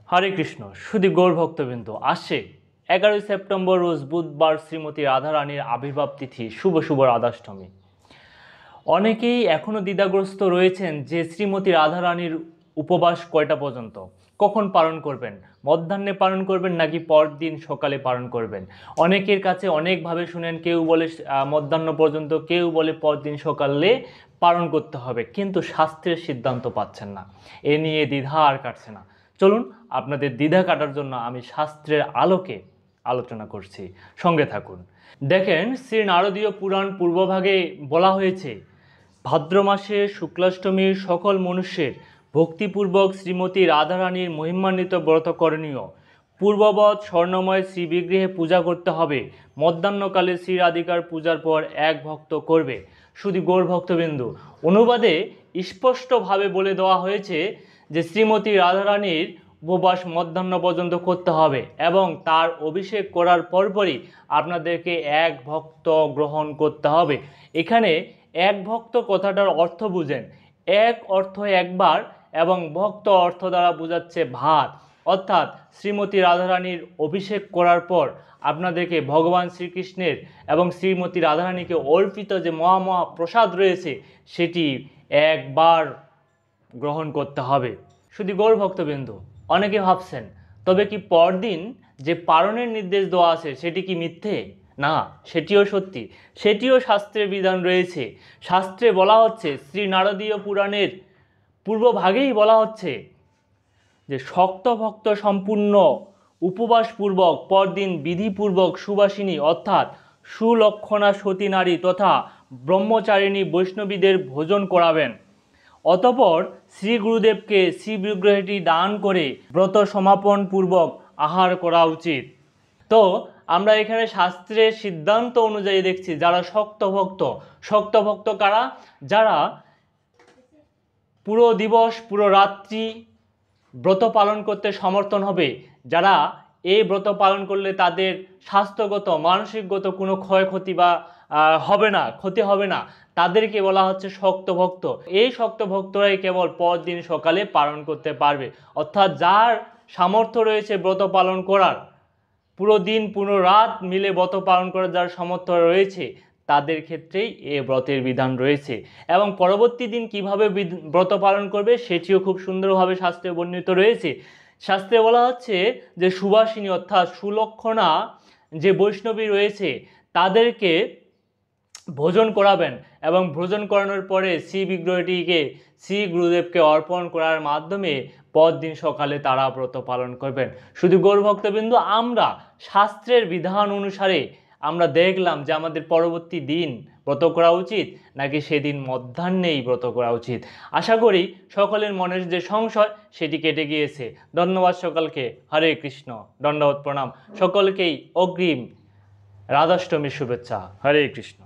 হরে কৃষ্ণ। শুধু গৌর ভক্তবৃন্দ, আসছে 11ই সেপ্টেম্বর রোজ বুধবার শ্রীমতী রাধারানীর আবির্ভাব তিথি, শুভ শুভ রাধাষ্টমী। অনেকেই এখনও দ্বিধাগ্রস্ত রয়েছেন যে শ্রীমতী রাধারানীর উপবাস কয়টা পর্যন্ত, কখন পালন করবেন, মধ্যাহ্নে পালন করবেন নাকি পরদিন সকালে পালন করবেন। অনেকের কাছে অনেকভাবে শুনেন, কেউ বলে মধ্যাহ্ন পর্যন্ত, কেউ বলে পরদিন সকালে পালন করতে হবে, কিন্তু শাস্ত্রের সিদ্ধান্ত পাচ্ছেন না। এ নিয়ে দ্বিধা আর কাটছে না। চলুন, আপনাদের দ্বিধা কাটার জন্য আমি শাস্ত্রের আলোকে আলোচনা করছি, সঙ্গে থাকুন। দেখেন, শ্রী নারদীয় পুরাণ পূর্বভাগে বলা হয়েছে, ভাদ্র মাসে শুক্লাষ্টমীর সকল মনুষ্যের ভক্তিপূর্বক শ্রীমতী রাধারানীর মহিমান্বিত ব্রত করণীয়। পূর্ববৎ স্বর্ণময় শ্রীবিগ্রহে পূজা করতে হবে। মধ্যাহ্নকালে শ্রী রাধিকার পূজার পর এক ভক্ত করবে। শুধু গৌর ভক্তবিন্দু, অনুবাদে স্পষ্টভাবে বলে দেওয়া হয়েছে যে শ্রীমতী রাধারানীর উপবাস মধ্যাহ্ন পর্যন্ত করতে হবে এবং তার অভিষেক করার পরপরই আপনাদেরকে এক ভক্ত গ্রহণ করতে হবে। এখানে এক ভক্ত কথাটার অর্থ বুঝেন, এক অর্থ একবার এবং ভক্ত অর্থ দ্বারা বোঝাচ্ছে ভাত, অর্থাৎ শ্রীমতী রাধারানীর অভিষেক করার পর আপনাদেরকে ভগবান শ্রীকৃষ্ণের এবং শ্রীমতী রাধারানীকে অর্পিত যে মহা প্রসাদ রয়েছে সেটি একবার গ্রহণ করতে হবে। শুধু গৌর ভক্তবিন্দু, অনেকে ভাবছেন তবে কি পরদিন যে পালনের নির্দেশ দেওয়া আছে সেটি কি মিথ্যে? না, সেটিও সত্যি, সেটিও শাস্ত্রের বিধান রয়েছে। শাস্ত্রে বলা হচ্ছে, শ্রী নারদীয় পুরাণের পূর্বভাগেই বলা হচ্ছে যে শক্ত ভক্ত সম্পূর্ণ উপবাসপূর্বক পরদিন বিধিপূর্বক সুবাসিনী অর্থাৎ সুলক্ষণা সতী নারী তথা ব্রহ্মচারিণী বৈষ্ণবীদের ভোজন করাবেন। অতঃপর শ্রী গুরুদেবকে শ্রী বিগ্রহটি দান করে ব্রত সমাপন পূর্বক আহার করা উচিত। তো আমরা এখানে শাস্ত্রের সিদ্ধান্ত অনুযায়ী দেখছি, যারা শক্ত ভক্ত কারা? যারা পুরো দিবস পুরো রাত্রি ব্রত পালন করতে সমর্থন হবে, যারা এই ব্রত পালন করলে তাদের স্বাস্থ্যগত মানসিকগত কোনো ক্ষয়ক্ষতি বা ক্ষতি হবে না, তাদেরকে বলা হচ্ছে শক্ত ভক্ত। এই শক্ত ভক্তরাই কেবল পরদিন সকালে পালন করতে পারবে। অর্থাৎ যার সামর্থ্য রয়েছে ব্রত পালন করার, পুরো দিন পুরো রাত মিলে ব্রত পালন করার যার সামর্থ্য রয়েছে, তাদের ক্ষেত্রেই এ ব্রতের বিধান রয়েছে। এবং পরবর্তী দিন কিভাবে ব্রত পালন করবে সেটিও খুব সুন্দরভাবে শাস্ত্রে বর্ণিত রয়েছে। শাস্ত্রে বলা হচ্ছে যে সুবাসিনী অর্থাৎ সুলক্ষণা যে বৈষ্ণবী রয়েছে তাদেরকে ভোজন করাবেন এবং ভোজন করানোর পরে শ্রী বিগ্রহটিকে শ্রী গুরুদেবকে অর্পণ করার মাধ্যমে পরদিন সকালে তারা ব্রত পালন করবেন। শুধু গৌর ভক্তবিন্দু, আমরা শাস্ত্রের বিধান অনুসারে আমরা দেখলাম যে আমাদের পরবর্তী দিন ব্রত করা উচিত নাকি সেদিন মধ্যাহ্নেই ব্রত করা উচিত। আশা করি সকলের মনের যে সংশয় সেটি কেটে গিয়েছে। ধন্যবাদ সকলকে। হরে কৃষ্ণ। দণ্ডবত প্রণাম সকলকেই। অগ্রিম রাধাষ্টমীর শুভেচ্ছা। হরে কৃষ্ণ।